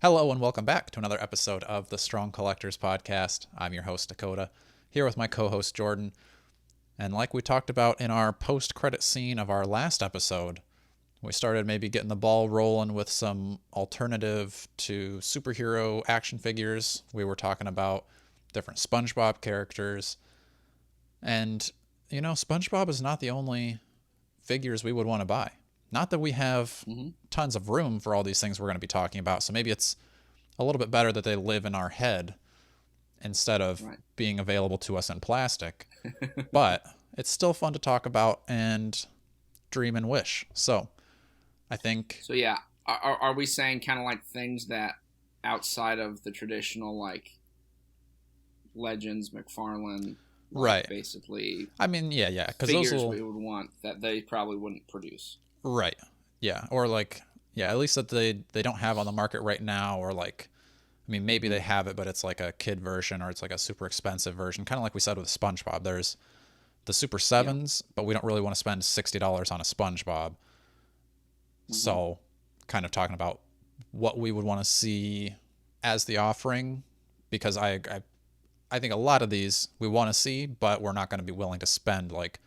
Hello and welcome back to another episode of the Strong Collectors Podcast. I'm your host, Dakota, here with my co-host, Jordan. And like we talked about in our post-credit scene of our last episode, we started maybe getting the ball rolling with some alternative to superhero action figures. We were talking about different SpongeBob characters. And, SpongeBob is not the only figures we would want to buy. Not that we have tons of room for all these things we're going to be talking about, so maybe it's a little bit better that they live in our head instead of being available to us in plastic. But it's still fun to talk about and dream and wish. So I think... So yeah, are we saying kind of like things that outside of the traditional like Legends, McFarlane, right? Basically, I mean, yeah, because those those we would want that they probably wouldn't produce. Right. Yeah. Or at least that they don't have on the market right now, or maybe they have it, but it's like a kid version or it's like a super expensive version. Kind of like we said with SpongeBob. There's the Super 7s, but we don't really want to spend $60 on a SpongeBob. So kind of talking about what we would want to see as the offering, because I think a lot of these we want to see, but we're not going to be willing to spend like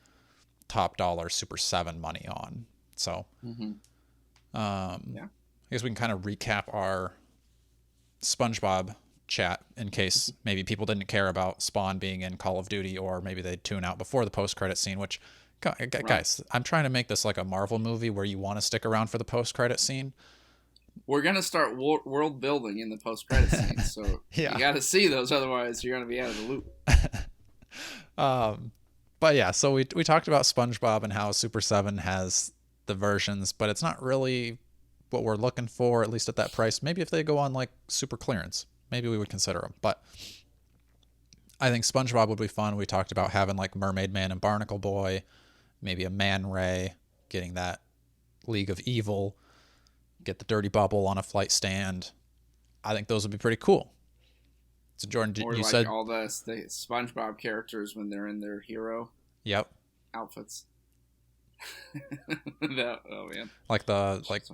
top dollar Super 7 money on. So, I guess we can kind of recap our SpongeBob chat in case maybe people didn't care about Spawn being in Call of Duty, or maybe they'd tune out before the post-credit scene, which, guys, I'm trying to make this like a Marvel movie where you want to stick around for the post-credit scene. We're going to start world building in the post-credit scene, so you got to see those, otherwise you're going to be out of the loop. But yeah, so we talked about SpongeBob and how Super 7 has the versions, but it's not really what we're looking for, at least at that price. Maybe if they go on like super clearance, maybe we would consider them. But I think SpongeBob would be fun. We talked about having like Mermaid Man and Barnacle Boy, maybe a Man Ray, getting that League of Evil, get the Dirty Bubble on a flight stand. I think those would be pretty cool. So Jordan, or you like said all the SpongeBob characters when they're in their hero outfits. Oh man, like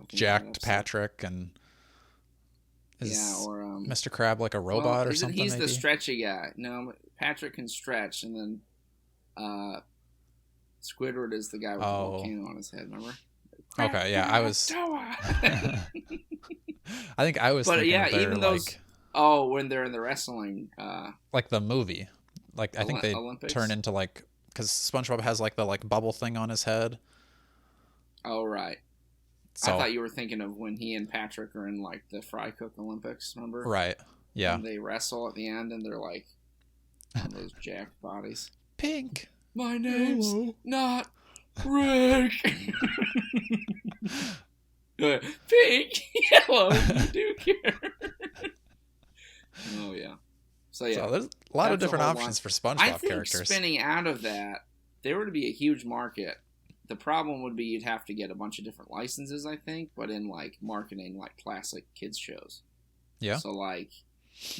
jacked Patrick and or Mr. Crab like a robot or something. He's maybe? The stretchy guy. No, Patrick can stretch, and then Squidward is the guy with the volcano on his head. Remember? Okay, yeah, I was. I think I was. But yeah, even those. When they're in the wrestling, like the movie, like I think they Olympics? Turn into like. Because SpongeBob has like the bubble thing on his head. Oh, right. So, I thought you were thinking of when he and Patrick are in like the Fry Cook Olympics, remember? Right, yeah. And they wrestle at the end and they're like on those jacked bodies. Pink. My name's not Rick. Pink, yellow, you do care. Oh, yeah. So there's a lot of different options for SpongeBob characters. I think spinning out of that, there were to be a huge market. The problem would be you'd have to get a bunch of different licenses, I think, but in like marketing like classic kids shows. Yeah. So like, I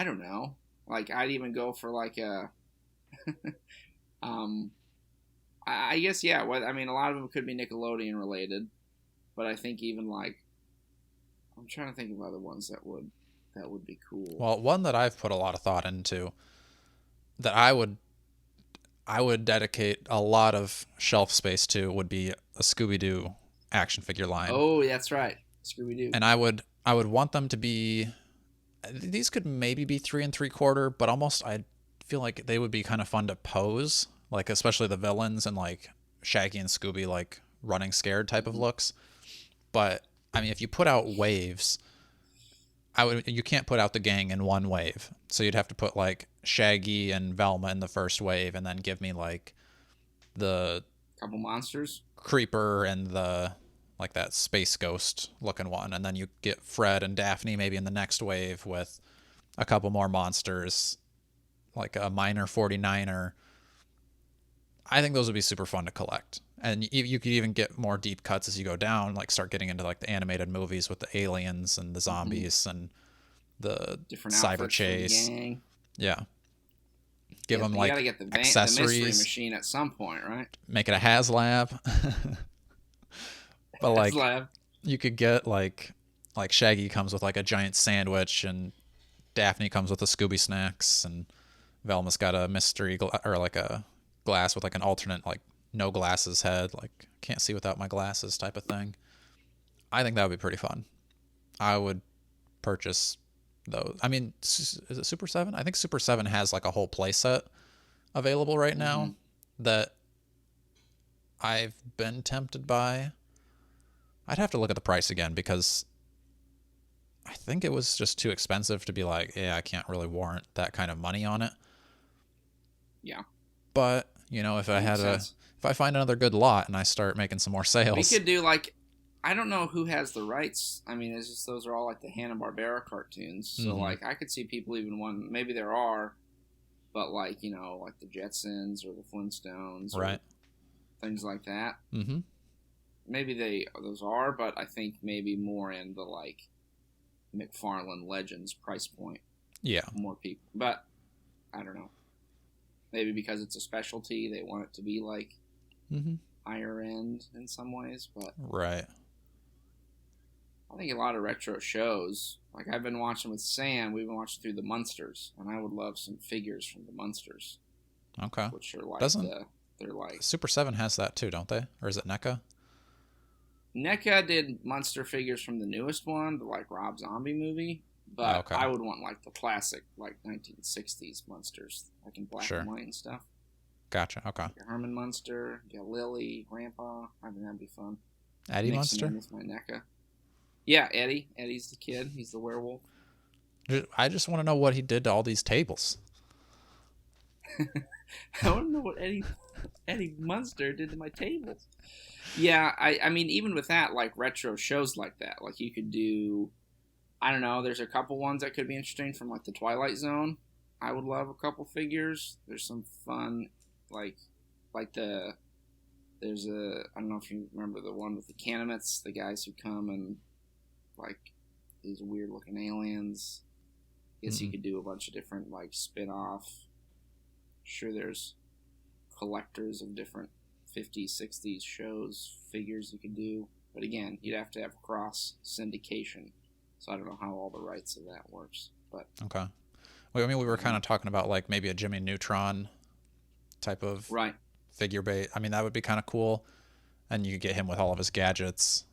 don't know. Like I'd even go for like a, I guess yeah. Well, I mean, a lot of them could be Nickelodeon related, but I think even like, I'm trying to think of other ones that would be cool. Well, one that I've put a lot of thought into that I would dedicate a lot of shelf space to would be a ScoobyDoo action figure line. Oh, that's right. ScoobyDoo. And I would want them to be, these could maybe be 3 3/4, but almost I feel like they would be kind of fun to pose, like especially the villains and like Shaggy and Scooby like running scared type of looks. But I mean, if you put out waves, you can't put out the gang in one wave. So you'd have to put like Shaggy and Velma in the first wave, and then give me like the couple monsters, Creeper and the like that space ghost looking one, and then you get Fred and Daphne maybe in the next wave with a couple more monsters, like a minor 49er. I think those would be super fun to collect. And you could even get more deep cuts as you go down, like start getting into like the animated movies with the aliens and the zombies and the different cyber chase. Yeah. Give them like you gotta get the accessories. The mystery machine at some point, right? Make it a HasLab. But like you could get like like Shaggy comes with like a giant sandwich, and Daphne comes with the Scooby snacks, and Velma's got a mystery or like a glass with like an alternate like no glasses head, like can't see without my glasses type of thing. I think that would be pretty fun. I would purchase those. I mean, is it Super 7? I think Super 7 has like a whole playset available right now that I've been tempted by. I'd have to look at the price again because I think it was just too expensive to be like, yeah, I can't really warrant that kind of money on it. Yeah. But, you know, if I find another good lot and I start making some more sales. We could do like, I don't know who has the rights. I mean, it's just those are all like the Hanna-Barbera cartoons. So like I could see people even want, maybe there are, but like, you know, like the Jetsons or the Flintstones or things like that. Mm-hmm. Maybe those are, but I think maybe more in the like McFarlane Legends price point. Yeah. More people. But I don't know. Maybe because it's a specialty, they want it to be like higher end in some ways, but right. I think a lot of retro shows, like I've been watching with Sam, we've been watching through the Munsters, and I would love some figures from the Munsters. Okay. Which are like they're like Super 7 has that too, don't they? Or is it NECA? NECA did Munster figures from the newest one, the like Rob Zombie movie. But I would want like the classic, like 1960s Munsters, like in black and white and stuff. Gotcha. Okay. Your Herman Munster, you got Lily, Grandpa. I think that'd be fun. Eddie Munster? With my NECA. Yeah, Eddie. Eddie's the kid. He's the werewolf. I just want to know what he did to all these tables. I want to know what Eddie Munster did to my tables. Yeah, I mean, even with that, like retro shows like that, like you could do. I don't know. There's a couple ones that could be interesting from like the Twilight Zone. I would love a couple figures. There's some fun, there's a, I don't know if you remember the one with the Canimets, the guys who come and like these weird looking aliens. I guess you could do a bunch of different like spin-off. Sure, there's collectors of different 50s, 60s shows, figures you could do. But again, you'd have to have cross syndication. So I don't know how all the rights of that works, but okay. Well, I mean, we were kind of talking about like maybe a Jimmy Neutron type of figure bait. I mean, that would be kind of cool, and you could get him with all of his gadgets.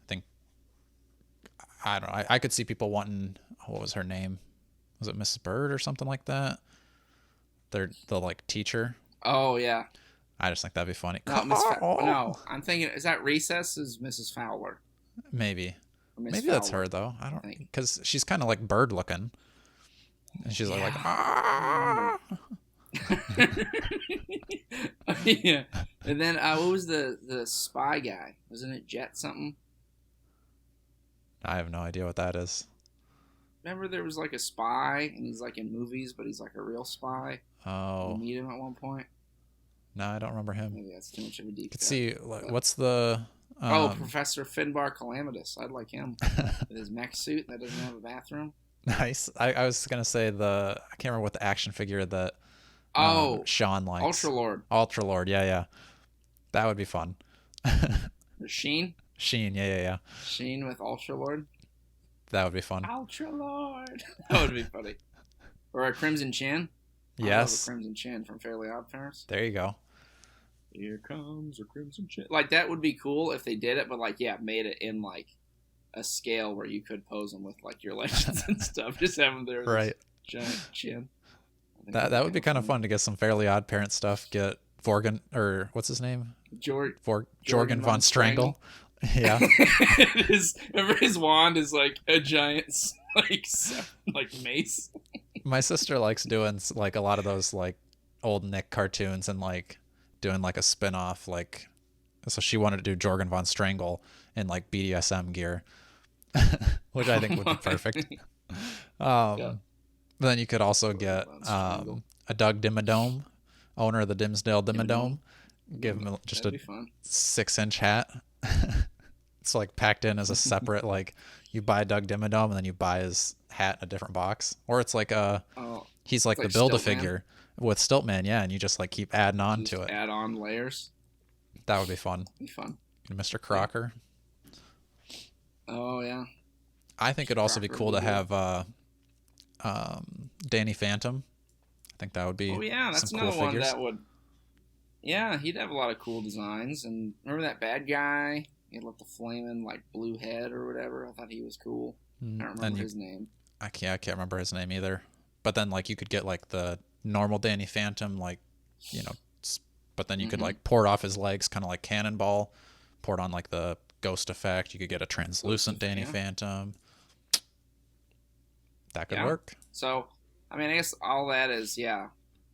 I don't know. I could see people wanting. What was her name? Was it Mrs. Bird or something like that? They're the like teacher. Oh yeah. I just think that'd be funny. No, I'm thinking is that Recess is Mrs. Fowler? Maybe. Maybe that's her though. I don't think because she's kind of like bird looking, and she's like ah. Yeah. And then what was the spy guy? Wasn't it Jet something? I have no idea what that is. Remember there was like a spy, and he's like in movies, but he's like a real spy. Oh. You meet him at one point. No, I don't remember him. Maybe that's too much of a deep cut. See, what's the... Professor Finbar Calamitous. I'd like him. With his mech suit that doesn't have a bathroom. Nice. I was going to say I can't remember what the action figure that Sean likes. Ultralord, yeah. That would be fun. Sheen? Sheen, yeah. Sheen with Ultralord? That would be fun. Ultralord! That would be funny. Or a Crimson Chin? Yes. I love a Crimson Chin from Fairly Odd Parents. There you go. Here comes a Crimson Chin. Like, that would be cool if they did it, but, like, yeah, made it in, like, a scale where you could pose them with, like, your legends and stuff. Just have them there with this giant chin. That would be kind of fun to get some Fairly Odd Parent stuff. Get Vorgan, or what's his name? Jorgen von Strangle. Yeah. Remember his wand is, like, a giant, like mace. My sister likes doing, like, a lot of those, like, old Nick cartoons and, like, doing like a spin-off, like, so she wanted to do Jorgen von Strangle in like BDSM gear, which I think would be perfect. Then you could also get a Doug Dimmadome, owner of the Dimsdale Dimmadome. Give him just a 6-inch hat. It's like packed in as a separate, like you buy Doug Dimmadome and then you buy his hat in a different box, or it's like he's like the Build-A-Figure with Stiltman, yeah, and you just like keep adding on to it. Add on layers. That would be fun. Be fun. Mr. Crocker. Oh yeah. I think it'd also be cool to properly built. have Danny Phantom. I think that would Oh be yeah, some that's cool another one figures. that would. Yeah, he'd have a lot of cool designs. And remember that bad guy? He had like the flaming like blue head or whatever. I thought he was cool. I don't And remember his name. I can't remember his name either. But then like you could get like the normal Danny Phantom, like you know, but then you could Mm-hmm. like pour it off his legs, kind of like Cannonball, pour it on like the ghost effect. You could get a Ghost translucent of Danny yeah, Phantom. That could yeah. work. So I mean, I guess all that is yeah,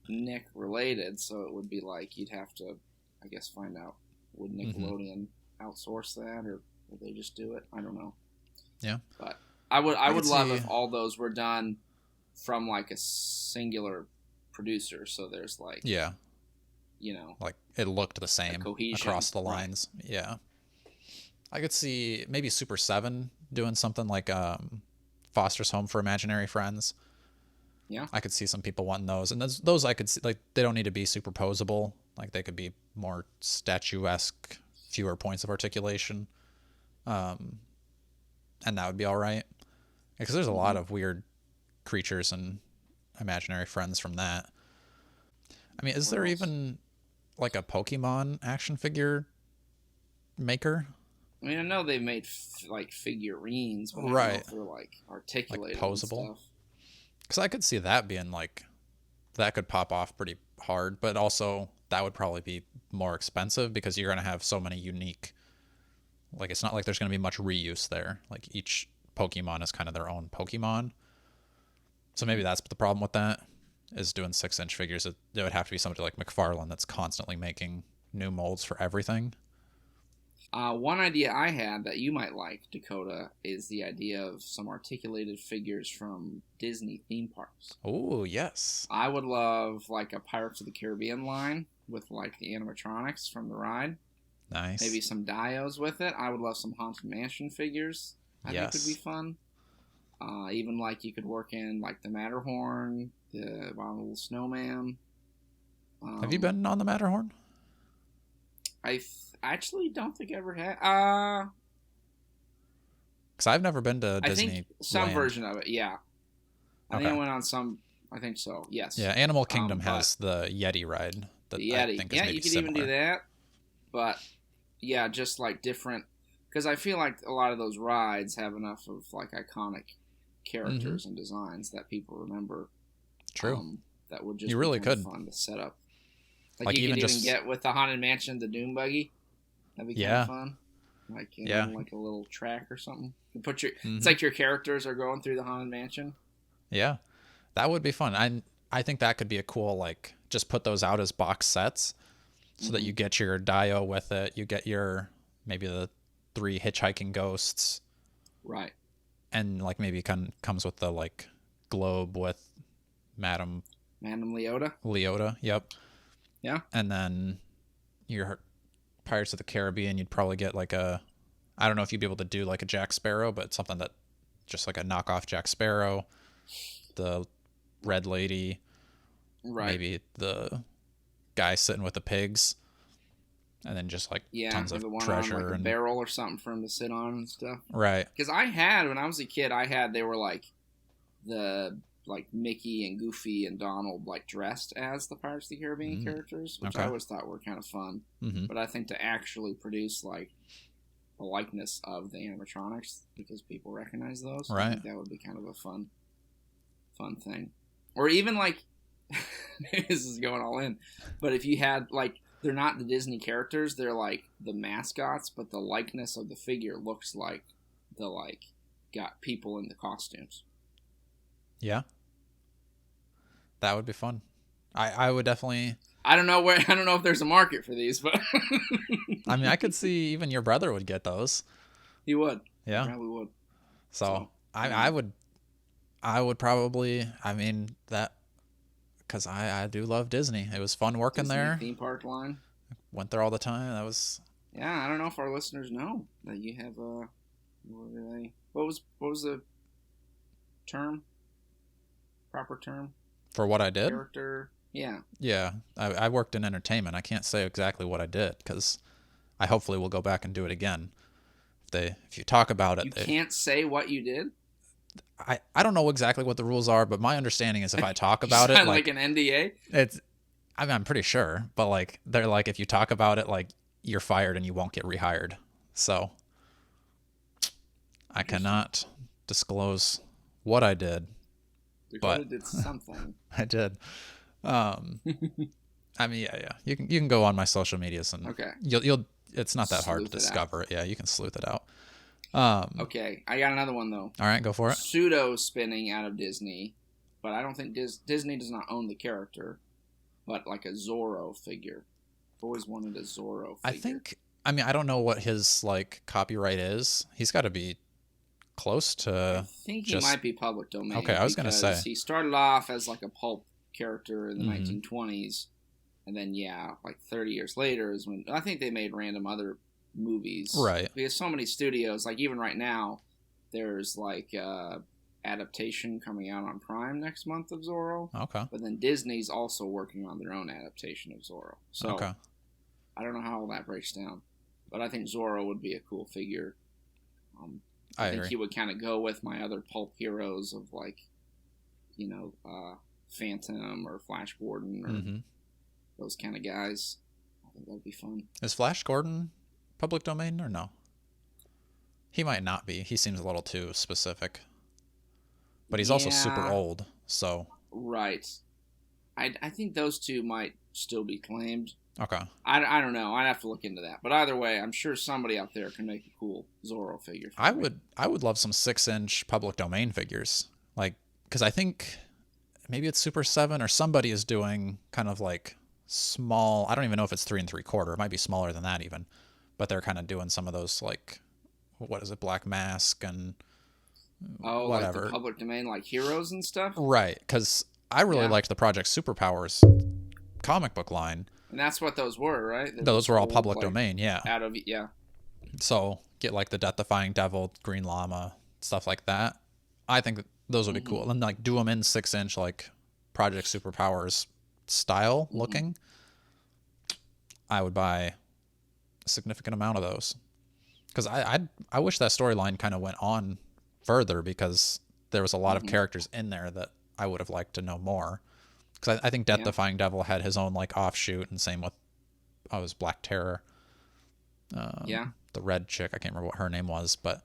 Nick related. So it would be like you'd have to, I guess, find out would Mm-hmm. Nickelodeon outsource that or would they just do it? I don't know. Yeah, But I I would could love see. if all those were done from like a singular producer. So there's like Yeah, you know like it looked the a same cohesion, across the right? lines. Yeah, I could see maybe Super Seven doing something like Foster's Home for Imaginary Friends. Yeah. I could see some people wanting those, and those I could see like they don't need to be superposable. Like they could be more statuesque, fewer points of articulation, um, and that would be all right. Because there's a lot Mm-hmm. of weird creatures and imaginary friends from that. I mean, is What there else? even like a Pokemon action figure maker? I mean, I know they made like figurines, but I don't know Right, if they're like like articulated and posable. stuff. Because I could see that being like that could pop off pretty hard, but also that would probably be more expensive because you're going to have so many unique. Like it's not like there's going to be much reuse there. Like each Pokemon is kind of their own Pokemon. So maybe that's the problem with that is doing 6-inch figures. It would have to be somebody like McFarlane that's constantly making new molds for everything. One idea I had that you might like, Dakota, is the idea of some articulated figures from Disney theme parks. Oh yes, I would love like a Pirates of the Caribbean line with like the animatronics from the ride. Maybe nice. some dios with it. I would love some Haunted Mansion figures. I think would be Yes. fun. Even like you could work in like the Matterhorn, the Abominable Snowman. Have you Um, been on the Matterhorn? actually don't think I ever had. Because I've never been to I think some Disneyland. version of it. Yeah, I think I Okay. went on some. I think so. Yes. Yeah, Animal Kingdom But has the Yeti ride that the I Yeti. think is Yeah, maybe you could even do similar. that. But yeah, just like different. Because I feel like a lot of those rides have enough of like iconic Mm-hmm. characters and designs that people remember. True. That would You just be really kind of could. fun to set up. Like Like you even could even just get with the Haunted Mansion the Doom Buggy. That'd be kind of yeah, fun. Like yeah. like a little track or something. You put your. It's Mm-hmm. like your characters are going through the Haunted Mansion. Yeah. That would be fun. I think that could be a cool like just put those out as box sets so that Mm-hmm. you get your Dio with it, you get your maybe the 3 hitchhiking ghosts Right. and like maybe comes with the like globe with Madame Madame Leota. Leota. Yep. Yeah. And then your Pirates of the Caribbean, you'd probably get like a I don't know if you'd be able to do like a Jack Sparrow, but something that just like a knockoff Jack Sparrow, the Red Lady, Right. maybe the guy sitting with the pigs, and then just like Yeah, tons or of the one on treasure like a and barrel or something for him to sit on and stuff. right. Because I had when I was a kid, I had they were like the like Mickey and Goofy and Donald like dressed as the Pirates of the Caribbean characters, which I Okay. always thought were kind of fun. Mm-hmm. But I think to actually produce like a likeness of the animatronics because people recognize those, I Right. think that would be kind of a fun thing. Or even like this is going all in, but if you had like they're not the Disney characters, they're like the mascots, but the likeness of the figure looks like the like got people in the costumes. Yeah, that would be fun. I would definitely. I don't know if there's a market for these, but I mean, I could see even your brother would get those. he would. Yeah. He probably would. So yeah. I would probably. I mean that because I do love Disney. It was fun working Disney there. theme park line. Went there all the time. That was Yeah, I don't know if our listeners know that you have what was the term? Proper term? for what I did. Character? Yeah. Yeah, I worked in entertainment. I can't say exactly what I did because I hopefully will go back and do it again if if you talk about it, You can't say what you did? I don't know exactly what the rules are, but my understanding is if I talk about it, like an NDA? it's, I mean, I'm pretty sure, but like, they're like, if you talk about it, like, you're fired and you won't get rehired. So I cannot disclose what I did, Dakota did something. I did. I mean, yeah. You can go on my social medias and Okay. You'll it's not that hard to Sleuth it discover it. Yeah, you can sleuth it out. Okay, I got another one though. All right, go for it. Pseudo spinning out of Disney, but I don't think Disney does not own the character, but like a Zorro figure. I've always wanted a Zorro figure. I mean, I don't know what his like copyright is. He's got to be close to. I think he might be public domain. Okay, I was gonna say he started off as like a pulp character in the 1920s, and then like 30 years later is when I think they made random other movies, right? Because so many studios, like even right now, there's like adaptation coming out on Prime next month of Zorro. Okay, but then Disney's also working on their own adaptation of Zorro. So okay. I don't know how all that breaks down, but I think Zorro would be a cool figure. I think he would kind of go with my other pulp heroes of like, Phantom or Flash Gordon or those kind of guys. I think that'd be fun. Is Flash Gordon public domain or no? He might not be. He seems a little too specific. But he's also super old, so. Right. I think those two might still be claimed. Okay. I don't know. I'd have to look into that. But either way, I'm sure somebody out there can make a cool Zorro figure. I would love some 6-inch public domain figures. Like, because I think maybe it's Super 7 or somebody is doing kind of like small. I don't even know if it's 3 3/4. It might be smaller than that even. But they're kind of doing some of those like, what is it, Black Mask and whatever. Like the public domain, like heroes and stuff? Right. Because I really liked the Project Superpowers comic book line. And that's what those were, right? Those were all public domain, yeah. Yeah. So get like the Death-Defying Devil, Green Llama, stuff like that. I think those would be cool. And like do them in 6-inch like Project Superpowers style looking. I would buy a significant amount of those. Because I wish that storyline kind of went on further because there was a lot of characters in there that I would have liked to know more. Because I think Death-Defying Devil had his own like offshoot, and same with was Black Terror. The red chick, I can't remember what her name was, but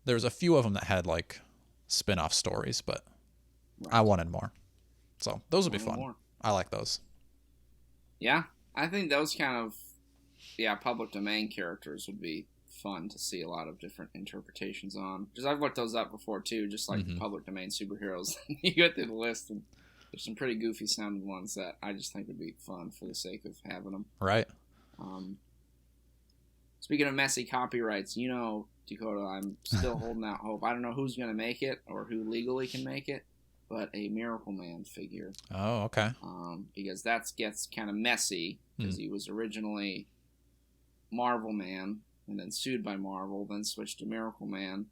there was a few of them that had like spin-off stories, but I wanted more. So those would be fun. More. I like those. Yeah, I think those kind of public domain characters would be fun to see a lot of different interpretations on. Because I've looked those up before too, just like public domain superheroes. You go through the list and there's some pretty goofy sounding ones that I just think would be fun for the sake of having them. Right. Speaking of messy copyrights, Dakota, I'm still holding out hope. I don't know who's going to make it or who legally can make it, but a Miracle Man figure. Oh, okay. Because that gets kind of messy because he was originally Marvel Man and then sued by Marvel, then switched to Miracle Man.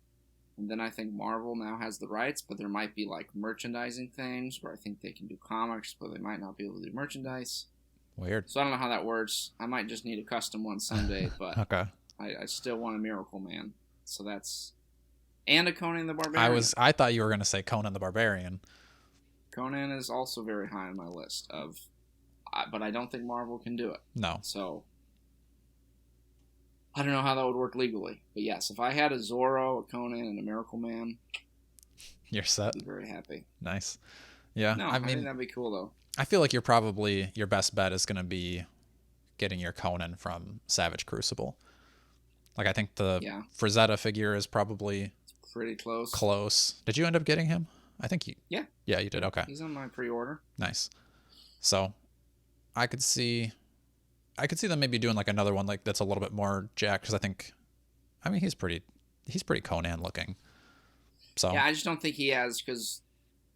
And then I think Marvel now has the rights, but there might be like merchandising things where I think they can do comics, but they might not be able to do merchandise. Weird. So I don't know how that works. I might just need a custom one someday, but okay. I still want a Miracle Man. So that's... And a Conan the Barbarian. I thought you were going to say Conan the Barbarian. Conan is also very high on my list of... But I don't think Marvel can do it. No. So... I don't know how that would work legally. But yes, if I had a Zoro, a Conan, and a Miracle Man... You're set. I'd be very happy. Nice. Yeah. No, I think that'd be cool, though. I feel like your best bet is going to be getting your Conan from Savage Crucible. Like, I think the Frazetta figure is probably... pretty close. Close. Did you end up getting him? I think you... Yeah. Yeah, you did. Okay. He's on my pre-order. Nice. So, I could see them maybe doing like another one like that's a little bit more jacked because I mean, he's pretty Conan looking. So yeah, I just don't think he has because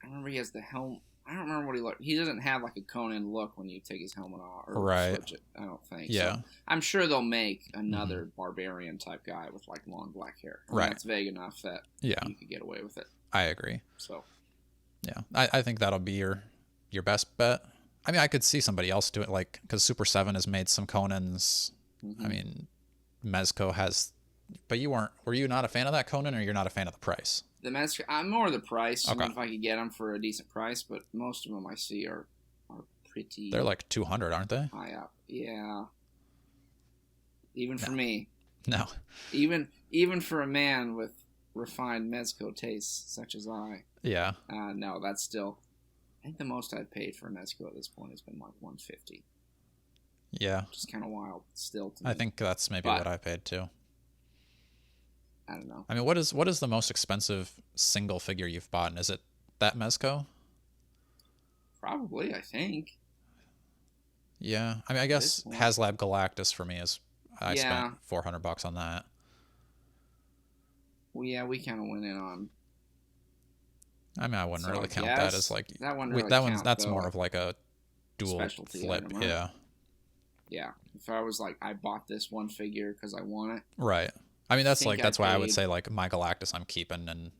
I remember he has the helm. I don't remember what he looked. He doesn't have like a Conan look when you take his helmet off or switch it. I don't think. Yeah. So I'm sure they'll make another barbarian type guy with like long black hair. Right. That's vague enough that you could get away with it. I agree. So. Yeah, I think that'll be your best bet. I mean, I could see somebody else do it, like, because Super 7 has made some Conans. I mean, Mezco has but you weren't. Were you not a fan of that, Conan, or you're not a fan of the price? The Mezco, I'm more the price. Okay. If I could get them for a decent price, but most of them I see are pretty. They're like 200, aren't they? high up. Yeah. Even for me. No. Even for a man with refined mezco tastes such as I. Yeah. No, that's still. I think the most I've paid for a mezco at this point has been like $150. Yeah. Which is kind of wild still to me. I think that's maybe what I paid too. I don't know. I mean, what is the most expensive single figure you've bought? And is it that mezco? Probably, I think. Yeah. I mean, I guess HasLab Galactus for me is. I spent $400 on that. Well, yeah, we kind of went in on. I mean, I wouldn't really count that as like that one. Really that's more of like a dual specialty flip. Item, right? Yeah. Yeah. If I was like, I bought this one figure because I want it. Right. I mean, that's why I would say like my Galactus I'm keeping and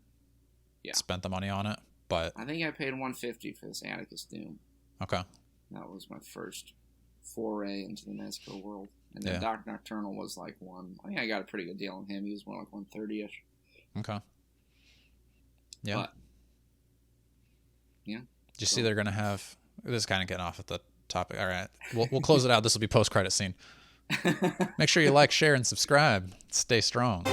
spent the money on it. But I think I paid $150 for this Atticus Doom. Okay. That was my first foray into the Mezco world. And then Doc Nocturnal was like I think I got a pretty good deal on him. He was more like 130-ish. Okay. Yeah. But, yeah. Did you see they're going to have... This is kind of getting off at the topic. All right. We'll close it out. This will be post-credit scene. Make sure you like, share, and subscribe. Stay strong.